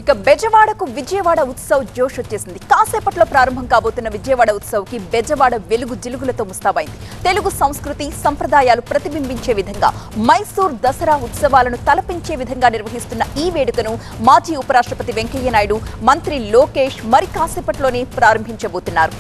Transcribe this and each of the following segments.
ఇక బెజవాడకు విజయవాడ ఉత్సవ్ జోష్ వచ్చేసింది. కాసేపట్లో ప్రారంభం కాబోతున్న విజయవాడ ఉత్సవ్కి బెజవాడ వెలుగు జిలుగులతో ముస్తాబైంది. తెలుగు సంస్కృతి సంప్రదాయాలు ప్రతిబింబించే విధంగా మైసూర్ దసరా ఉత్సవాలను తలపించే విధంగా నిర్వహిస్తున్న ఈ వేడుకను మాజీ ఉపరాష్ట్రపతి వెంకయ్య నాయుడు, మంత్రి లోకేష్ మరి కాసేపట్లోనే ప్రారంభించబోతున్నారు.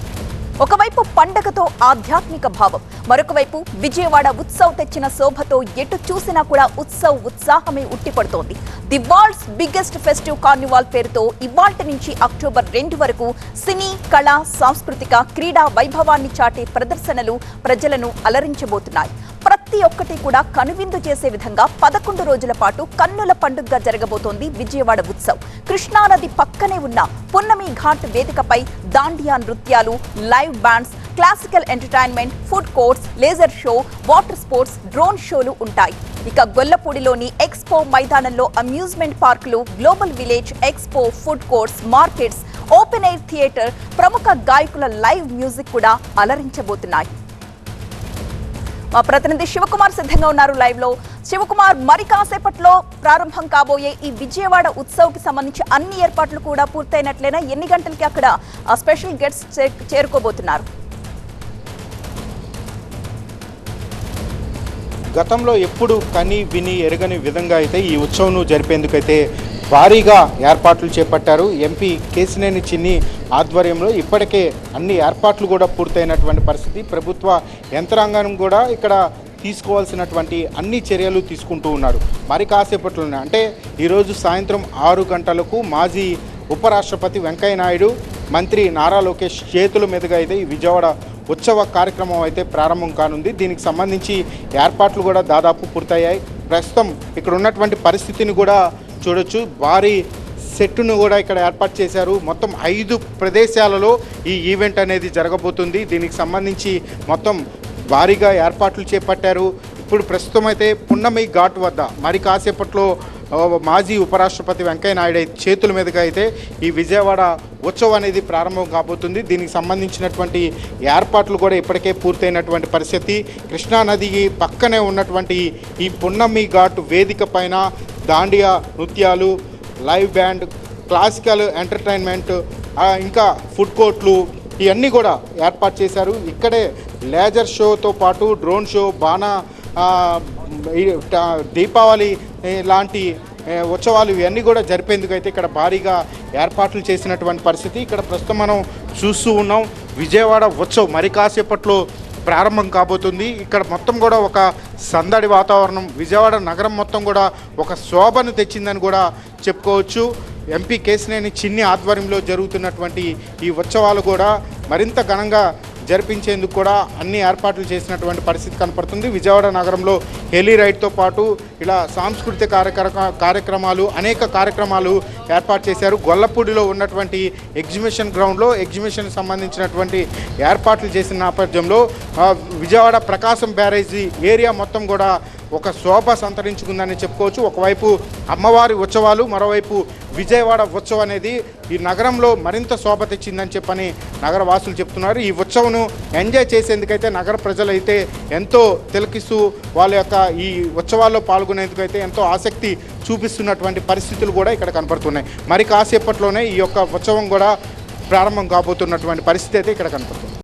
ఒకవైపు పండగతో ఆధ్యాత్మిక భావం, మరొక వైపు విజయవాడ ఉత్సవ్ తెచ్చిన శోభతో ఎటు చూసినా కూడా ఉత్సాహమే ఉట్టిపడుతోంది. The world's biggest festive carnival పేరుతో ఇవాల్టి నుంచి అక్టోబర్ 2 వరకు సినీ, కళ, సాంస్కృతిక, క్రీడా వైభవాన్ని చాటే ప్రదర్శనలు ప్రజలను అలరించబోతున్నాయి. ప్రతి ఒక్కటి కూడా కనువిందు చేసే విధంగా 11 రోజుల పాటు కన్నుల పండుగగా జరగబోతోంది విజయవాడ ఉత్సవ్. కృష్ణానది పక్కనే ఉన్న పున్నమి ఘాట్ వేదికపై దాండియా నృత్యాలు, live bands, classical entertainment, food courts, laser show, water sports, drone షోలు ఉంటాయి. ఇక గొల్లపూడిలోని ఎక్స్పో మైదానంలో అమ్యూజ్మెంట్ పార్కులు, global village, expo, food courts, markets, open air theatre, ప్రముఖ గాయకుల లైవ్ మ్యూజిక్ కూడా అలరించబోతున్నాయి. మా ప్రతినిధి శివకుమార్ సిద్ధంగా ఉన్నారు లైవ్ లో. శివకుమార్, మరి కాసేపట్లో ప్రారంభం కాబోయే ఈ విజయవాడ ఉత్సవ్ కి సంబంధించి అన్ని ఏర్పాట్లు కూడా పూర్తయినట్లేనా? ఎన్ని గంటలకి అక్కడ స్పెషల్ గెస్ట్స్ చేరుకోబోతున్నారు? గతంలో ఎప్పుడు కని విని ఎరగని విధంగా అయితే ఈ ఉత్సవం జరిపేందుకైతే భారీగా ఏర్పాట్లు చేపట్టారు. ఎంపీ కేశినేని చిన్ని ఆధ్వర్యంలో ఇప్పటికే అన్ని ఏర్పాట్లు కూడా పూర్తయినటువంటి పరిస్థితి. ప్రభుత్వ యంత్రాంగం కూడా ఇక్కడ తీసుకోవాల్సినటువంటి అన్ని చర్యలు తీసుకుంటూ ఉన్నారు. మరి కాసేపట్లోనే అంటే ఈరోజు సాయంత్రం 6 గంటలకు మాజీ ఉపరాష్ట్రపతి వెంకయ్య నాయుడు, మంత్రి నారా లోకేష్ చేతుల మీదుగా అయితే ఈ విజయవాడ ఉత్సవ కార్యక్రమం అయితే ప్రారంభం కానుంది. దీనికి సంబంధించి ఏర్పాట్లు కూడా దాదాపు పూర్తయ్యాయి. ప్రస్తుతం ఇక్కడ ఉన్నటువంటి పరిస్థితిని కూడా చూడొచ్చు. భారీ సెట్టును కూడా ఇక్కడ ఏర్పాటు చేశారు. మొత్తం 5 ప్రదేశాలలో ఈ ఈవెంట్ అనేది జరగబోతుంది. దీనికి సంబంధించి మొత్తం భారీగా ఏర్పాట్లు చేపట్టారు. ఇప్పుడు ప్రస్తుతం అయితే పున్నమి ఘాట్ వద్ద మరి కాసేపట్లో మాజీ ఉపరాష్ట్రపతి వెంకయ్య నాయుడు చేతుల మీదుగా అయితే ఈ విజయవాడ ఉత్సవం అనేది ప్రారంభం కాబోతుంది. దీనికి సంబంధించినటువంటి ఏర్పాట్లు కూడా ఇప్పటికే పూర్తయినటువంటి పరిస్థితి. కృష్ణానదికి పక్కనే ఉన్నటువంటి ఈ పున్నమి ఘాట్ వేదిక పైన దాండియా నృత్యాలు, లైవ్ బ్యాండ్, క్లాసికల్ ఎంటర్టైన్మెంట్, ఇంకా ఫుడ్ కోర్ట్లు ఇవన్నీ కూడా ఏర్పాటు చేశారు. ఇక్కడే లేజర్ షోతో పాటు డ్రోన్ షో, దీపావళి లాంటి ఉత్సవాలు ఇవన్నీ కూడా జరిపేందుకైతే ఇక్కడ భారీగా ఏర్పాట్లు చేసినటువంటి పరిస్థితి. ఇక్కడ ప్రస్తుతం మనం చూస్తూ ఉన్నాం. విజయవాడ ఉత్సవ్ మరి కాసేపట్లో ప్రారంభం కాబోతుంది. ఇక్కడ మొత్తం కూడా ఒక సందడి వాతావరణం, విజయవాడ నగరం మొత్తం కూడా ఒక శోభను తెచ్చిందని కూడా చెప్పుకోవచ్చు. ఎంపీ కేశినేని చిన్ని ఆధ్వర్యంలో జరుగుతున్నటువంటి ఈ ఉత్సవాలు కూడా మరింత ఘనంగా జరిపించేందుకు కూడా అన్ని ఏర్పాట్లు చేసినటువంటి పరిస్థితి కనపడుతుంది. విజయవాడ నగరంలో హెలీ రైడ్తో పాటు ఇలా సాంస్కృతిక కార్యక్రమాలు, అనేక కార్యక్రమాలు ఏర్పాటు చేశారు. గొల్లపూడిలో ఉన్నటువంటి ఎగ్జిబిషన్ గ్రౌండ్లో ఎగ్జిబిషన్ సంబంధించినటువంటి ఏర్పాట్లు చేసిన నేపథ్యంలో విజయవాడ ప్రకాశం బ్యారేజీ ఏరియా మొత్తం కూడా ఒక శోభ సంతరించుకుందని చెప్పుకోవచ్చు. ఒకవైపు అమ్మవారి ఉత్సవాలు, మరోవైపు విజయవాడ ఉత్సవం అనేది ఈ నగరంలో మరింత శోభ తెచ్చిందని చెప్పని నగర వాసులు చెప్తున్నారు. ఈ ఉత్సవం ఎంజాయ్ చేసేందుకైతే నగర ప్రజలైతే ఎంతో తిలకిస్తూ వాళ్ళ యొక్క ఈ ఉత్సవాల్లో పాల్గొనేందుకైతే ఎంతో ఆసక్తి చూపిస్తున్నటువంటి పరిస్థితులు కూడా ఇక్కడ కనపడుతున్నాయి. మరి కాసేపట్లోనే ఈ యొక్క ఉత్సవం కూడా ప్రారంభం కాబోతున్నటువంటి పరిస్థితి అయితే ఇక్కడ కనపడుతుంది.